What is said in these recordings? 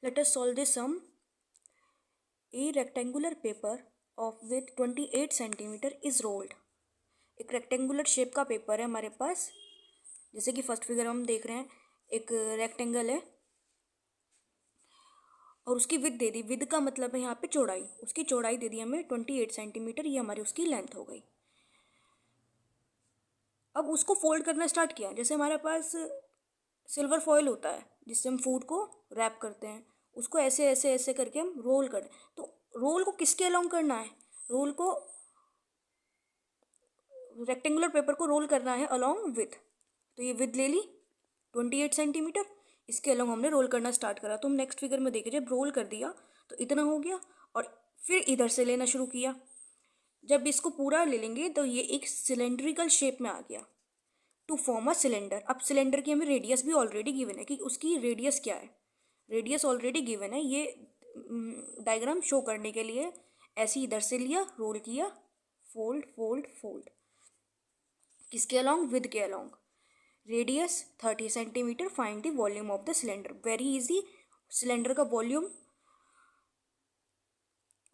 Let us solve this sum. A rectangular paper of width 28 centimeter is rolled. एक rectangular shape का paper है हमारे पास, जैसे कि फर्स्ट फिगर हम देख रहे हैं. एक रेक्टेंगल है और उसकी विड्थ दे दी. विड्थ का मतलब है यहाँ पे चौड़ाई. उसकी चौड़ाई दे दी हमें 28 सेंटीमीटर. ये हमारी उसकी लेंथ हो गई. अब उसको फोल्ड करना स्टार्ट किया. जैसे हमारे पास सिल्वर फॉयल होता है जिससे हम फूड को रैप करते हैं, उसको ऐसे ऐसे ऐसे करके हम रोल कर. तो रोल को किसके अलोंग करना है? रोल को, रेक्टेंगुलर पेपर को रोल करना है अलोंग विथ. तो ये विथ ले ली 28 सेंटीमीटर. इसके अलोंग हमने रोल करना स्टार्ट करा. तो हम नेक्स्ट फिगर में देखें, जब रोल कर दिया तो इतना हो गया और फिर इधर से लेना शुरू किया. जब इसको पूरा ले लेंगे तो ये एक सिलेंड्रिकल शेप में आ गया. To form a cylinder. अब सिलेंडर की हमें रेडियस भी ऑलरेडी गिवन है कि उसकी रेडियस क्या है. रेडियस ऑलरेडी गिवन है. ये डायग्राम शो करने के लिए ऐसे इधर से लिया, रोल किया, फोल्ड फोल्ड फोल्ड. किसके अलोंग? विद के along. Radius 30 centimetre. Find the volume of the cylinder. Very easy. Cylinder का वॉल्यूम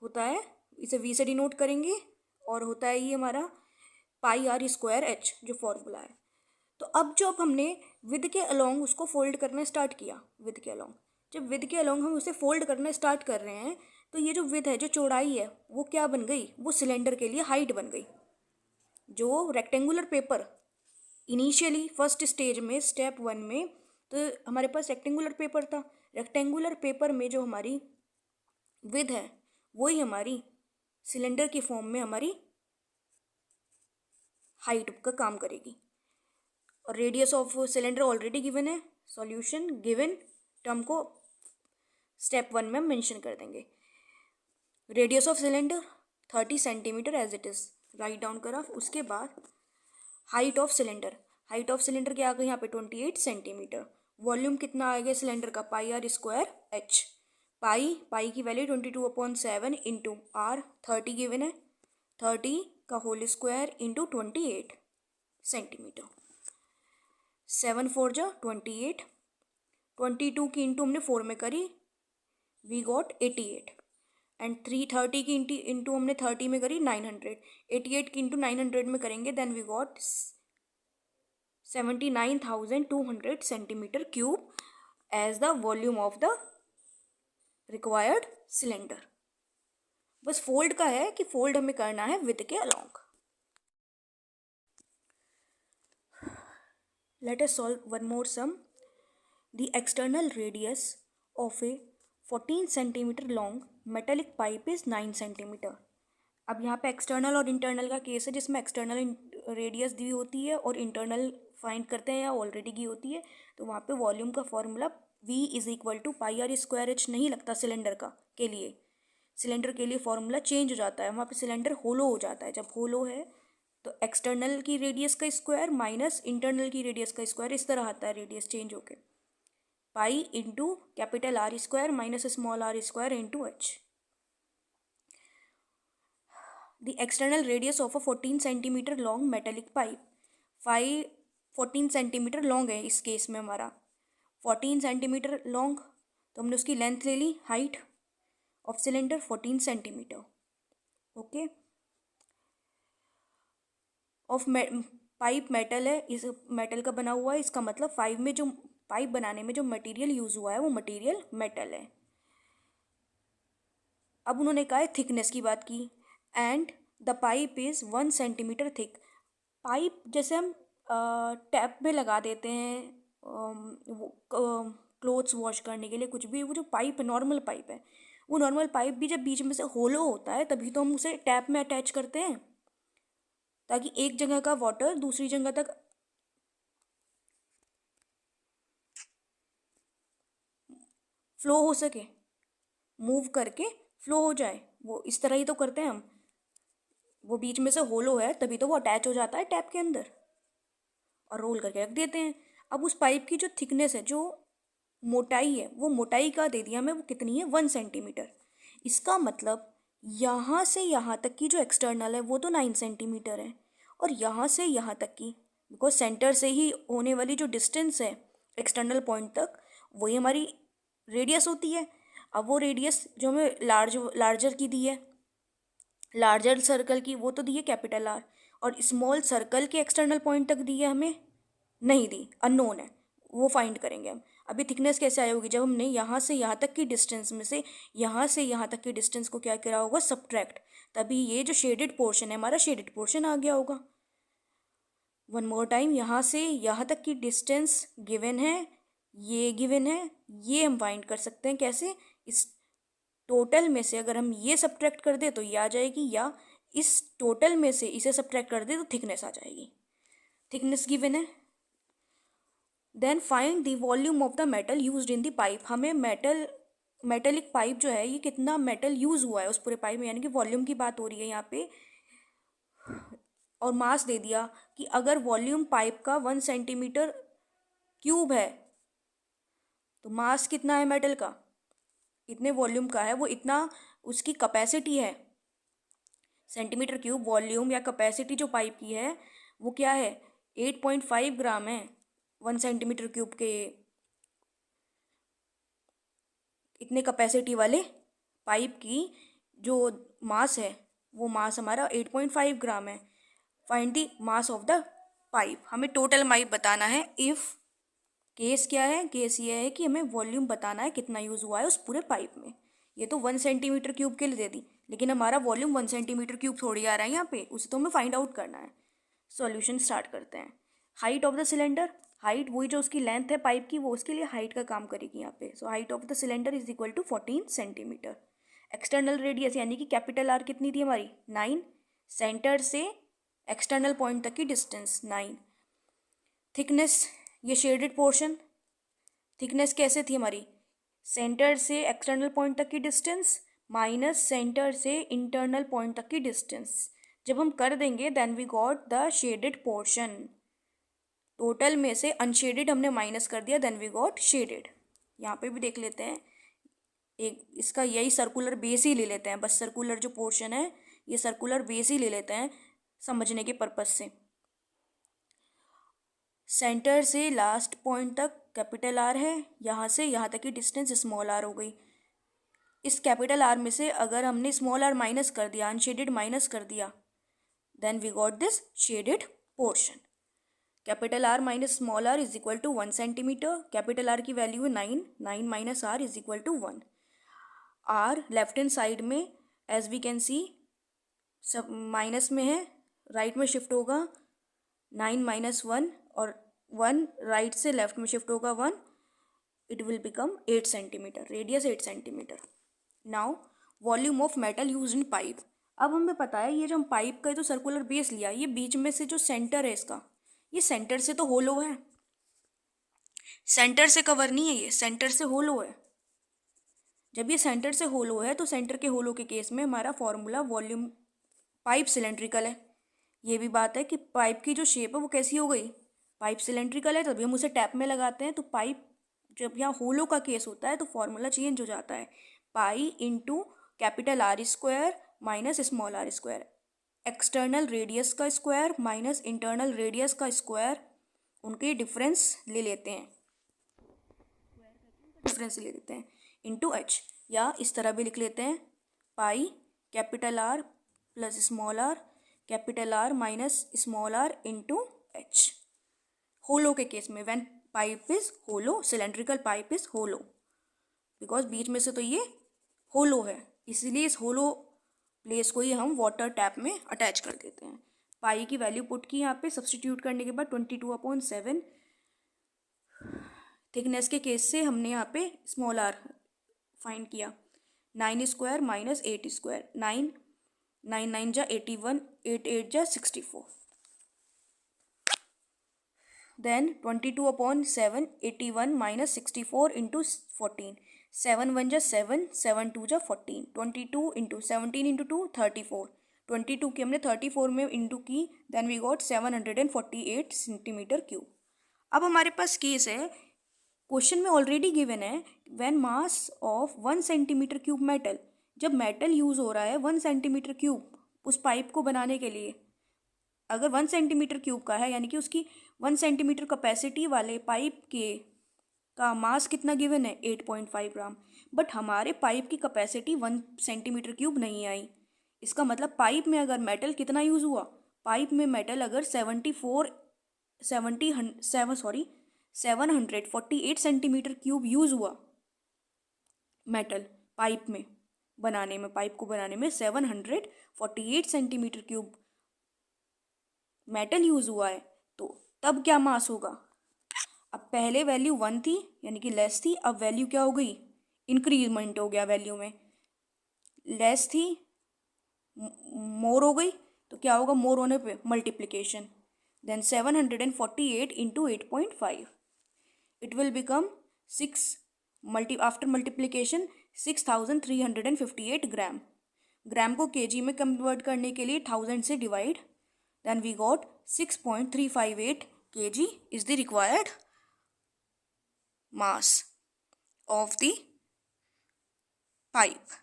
होता है, इसे वी से डिनोट करेंगे, और होता है ये हमारा पाई आर स्क्वायर एच, जो फॉर्मूला है. तो अब जब हमने विद के अलोंग उसको फोल्ड करना स्टार्ट किया, विद के अलोंग, जब विद के अलोंग हम उसे फोल्ड करना स्टार्ट कर रहे हैं, तो ये जो विद है, जो चौड़ाई है, वो क्या बन गई? वो सिलेंडर के लिए हाइट बन गई. जो rectangular paper initially first stage में, स्टेप 1 में, तो हमारे पास रेक्टेंगुलर पेपर था. रेक्टेंगुलर पेपर में जो हमारी विद है वही हमारी सिलेंडर की फॉर्म में हमारी हाइट का काम करेगी. और radius of cylinder already given है. सॉल्यूशन गिवन टर्म को स्टेप 1 में मेंशन कर देंगे. Radius of cylinder 30 centimetre as it is, write down करा. उसके बाद height of cylinder. Height of cylinder क्या आ गई यहाँ पे? 28 सेंटीमीटर. वॉल्यूम कितना आएगा सिलेंडर का? पाई आर स्क्वायर एच. पाई की वैल्यू 22/7 इंटू आर 30 गिवन है, 30 का होल स्क्वायर इंटू 28 सेंटीमीटर. 7 4 जा 28. 22 की इंटू हमने 4 में करी, वी गॉट 88. एंड 330 की इंटू हमने 30 में करी 900. 88 की इंटू 900 में करेंगे, then we got 79,200 centimetre cube as the volume of the required cylinder. बस फोल्ड का है कि फोल्ड हमें करना है विद के along. Let us solve one more sum. The external radius of a 14 centimeter long metallic pipe is 9 centimeter. अब यहाँ पे एक्सटर्नल और इंटरनल का केस है, जिसमें एक्सटर्नल रेडियस दी होती है और इंटरनल फाइंड करते हैं या ऑलरेडी की होती है. तो वहाँ पे वॉल्यूम का formula V is equal to pi R square H नहीं लगता सिलेंडर का के लिए. सिलेंडर के लिए फॉर्मूला चेंज हो जाता है. वहाँ पे सिलेंडर होलो हो जाता है. जब होलो है तो एक्सटर्नल की रेडियस का स्क्वायर माइनस इंटरनल की रेडियस का स्क्वायर, इस तरह आता है रेडियस चेंज होके. Pi into capital R square minus small R square into H. The external radius of a 14 centimetre long metallic pipe. 14 centimetre long है इस केस में हमारा. 14 सेंटीमीटर लॉन्ग, तो हमने उसकी लेंथ ले ली. Height of cylinder 14 centimetre. Okay. Of pipe metal है, इस मेटल का बना हुआ है. इसका मतलब 5 में जो पाइप बनाने में जो मटेरियल यूज़ हुआ है वो मटेरियल मेटल है. अब उन्होंने कहा है थिकनेस की बात की. And the pipe is 1 centimetre thick. Pipe जैसे हम टैप में लगा देते हैं क्लोथ्स वॉश करने के लिए, कुछ भी, वो जो पाइप नॉर्मल पाइप है, वो नॉर्मल पाइप भी जब बीच में से होलो होता है तभी तो हम उसे टैप में अटैच करते हैं, ताकि एक जगह का वाटर दूसरी जगह तक फ्लो हो सके, मूव करके फ्लो हो जाए. वो इस तरह ही तो करते हैं हम. वो बीच में से होलो है तभी तो वो अटैच हो जाता है टैप के अंदर और रोल करके रख देते हैं. अब उस पाइप की जो थिकनेस है, जो मोटाई है, वो मोटाई का दे दिया हमें. वो कितनी है? 1 सेंटीमीटर. इसका मतलब यहाँ से यहाँ तक की जो एक्सटर्नल है वो तो 9 सेंटीमीटर है, और यहाँ से यहाँ तक की, बिकॉज सेंटर से ही होने वाली जो डिस्टेंस है एक्सटर्नल पॉइंट तक, वही हमारी रेडियस होती है। अब वो रेडियस जो हमें लार्जर की दी है, लार्जर सर्कल की, वो तो दी है कैपिटल आर, और स्मॉल सर्कल के एक्सटर्नल पॉइंट तक दी है हमें नहीं दी, अननोन है, वो फाइंड करेंगे हम। अभी थिकनेस कैसे आई होगी, जब हमने यहाँ से यहाँ तक की डिस्टेंस में से यहाँ से यहाँ तक की डिस्टेंस को क्या करा होगा, सब्ट्रैक्ट, तभी ये जो शेडेड पोर्शन है हमारा शेडेड पोर्शन आ गया होगा। वन मोर टाइम, यहाँ से यहाँ तक की डिस्टेंस गिवन है, ये गिवन है, ये हम फाइंड कर सकते हैं कैसे, इस टोटल में से अगर हम ये सब्ट्रैक्ट कर दे तो ये आ जाएगी, या इस टोटल में से इसे सब्ट्रैक्ट कर दे तो थिकनेस आ जाएगी। थिकनेस गिवन है। Then find the volume of the metal used in the pipe. हमें मेटेलिक पाइप जो है ये कितना मेटल यूज हुआ है उस पूरे पाइप में, यानी कि वॉल्यूम की बात हो रही है यहाँ पे। और मास दे दिया कि अगर वॉल्यूम पाइप का 1 सेंटीमीटर क्यूब है तो मास कितना है मेटल का, इतने वॉल्यूम का है, वो इतना उसकी कैपेसिटी है। सेंटीमीटर क्यूब वॉल्यूम या कैपेसिटी जो पाइप की है वो क्या है, 8.5 ग्राम है 1 सेंटीमीटर क्यूब के इतने कैपेसिटी वाले पाइप की जो मास है वो मास हमारा 8.5 ग्राम है। Find the mass of the pipe, हमें टोटल पाइप बताना है। इफ़ केस क्या है, केस ये है कि हमें वॉल्यूम बताना है कितना यूज़ हुआ है उस पूरे पाइप में। ये तो 1 सेंटीमीटर क्यूब के लिए दे दी, लेकिन हमारा वॉल्यूम 1 सेंटीमीटर क्यूब थोड़ी आ रहा है यहाँ पे, उसे तो हमें फाइंड आउट करना है। सॉल्यूशन स्टार्ट करते हैं। Height of the cylinder, height वही जो उसकी लेंथ है पाइप की वो उसके लिए हाइट का काम करेगी यहाँ पे। So height of the cylinder is equal to 14 centimetre. External radius यानी कि कैपिटल आर कितनी थी हमारी, 9। सेंटर से एक्सटर्नल पॉइंट तक की डिस्टेंस 9। थिकनेस, ये शेडेड पोर्शन, थिकनेस कैसे थी हमारी, सेंटर से एक्सटर्नल पॉइंट तक की डिस्टेंस माइनस सेंटर से इंटरनल पॉइंट तक की डिस्टेंस। जब हम कर देंगे then we got the shaded portion. Total में से अनशेडेड हमने माइनस कर दिया, देन वी गॉट शेडेड। यहाँ पे भी देख लेते हैं, एक इसका यही सर्कुलर बेस ही ले लेते हैं, बस सर्कुलर जो पोर्शन है ये सर्कुलर बेस ही ले लेते हैं समझने के पर्पज से। सेंटर से लास्ट पॉइंट तक कैपिटल आर है, यहाँ से यहाँ तक की डिस्टेंस स्मॉल आर हो गई। इस कैपिटल आर में से अगर हमने स्मॉल आर माइनस कर दिया, अनशेडेड माइनस कर दिया, then we got this shaded portion. Capital R minus small R is equal to 1 centimetre. Capital R की वैल्यू है 9, 9 minus R is equal to 1। R left hand side में as we can see सब minus में है, right में shift होगा 9 minus 1, और 1 right से लेफ्ट में शिफ्ट होगा 1, it will become 8 centimetre, radius 8 centimetre. Now volume of metal use in pipe. अब हमें पता है ये जो हम पाइप का जो सर्कुलर बेस लिया, ये बीच में से जो सेंटर है इसका, ये सेंटर से तो होलो है, सेंटर से कवर नहीं है, ये सेंटर से होलो है। जब ये सेंटर से होलो है तो सेंटर के होलो के केस में हमारा फॉर्मूला वॉल्यूम, पाइप सिलेंड्रिकल है। ये भी बात है कि पाइप की जो शेप है वो कैसी हो गई, पाइप सिलेंड्रिकल है, तभी हम उसे टैप में लगाते हैं। तो पाइप जब यहाँ होलो का केस होता है तो फॉर्मूला चेंज हो जाता है, pi into capital R square minus small R square, external radius का स्क्वायर माइनस इंटरनल रेडियस का स्क्वायर, उनके डिफरेंस ले लेते हैं, डिफरेंस ले लेते हैं इंटू एच, या इस तरह भी लिख लेते हैं pi capital R plus small R capital R minus small R into H. Hollow के केस में when pipe is hollow, cylindrical pipe is hollow, because बीच में से तो ये होलो है, इसलिए इस होलो प्लेस को ही हम वाटर टैप में अटैच कर देते हैं। पाई की वैल्यू पुट की यहाँ पे, सब्सटीट्यूट करने के बाद 22/7। थिकनेस के केस से हमने यहाँ पे स्मॉल आर फाइंड किया, 9 स्क्वायर माइनस 8 स्क्वायर, 9 9 9 जा 81, 8 8 जा 64, देन 22/7, 81 माइनस 64 इंटू 14, 7 1 जा 7, 7 2 जा 14, 22 इंटू 17 इंटू 2 34, 22 की हमने 34 में इंटू की, then we got 748 centimetre cube. अब हमारे पास केस है, क्वेश्चन में ऑलरेडी गिवन है when mass of 1 centimetre cube metal, जब मेटल यूज़ हो रहा है 1 सेंटीमीटर क्यूब उस पाइप को बनाने के लिए, अगर 1 सेंटीमीटर क्यूब का है यानी कि उसकी 1 सेंटीमीटर कैपेसिटी वाले पाइप के का मास कितना गिवन है 8.5 ग्राम, बट हमारे पाइप की कैपेसिटी 1 सेंटीमीटर क्यूब नहीं आई। इसका मतलब पाइप में अगर मेटल कितना यूज़ हुआ, पाइप में मेटल अगर 748 सेंटीमीटर क्यूब यूज़ हुआ मेटल पाइप में बनाने में, पाइप को बनाने में 748 सेंटीमीटर क्यूब मेटल यूज़ हुआ है, तो तब क्या मास होगा। अब पहले वैल्यू 1 थी यानी कि लेस थी, अब वैल्यू क्या हो गई, इंक्रीजमेंट हो गया वैल्यू में, लेस थी मोर हो गई, तो क्या होगा, मोर होने पे multiplication, then 748 into 8.5, it will become 6 after multiplication 6358 gram. Gram को केजी में कन्वर्ट करने के लिए 1000 से divide, then we got 6.358 kg is the required mass of the pipe.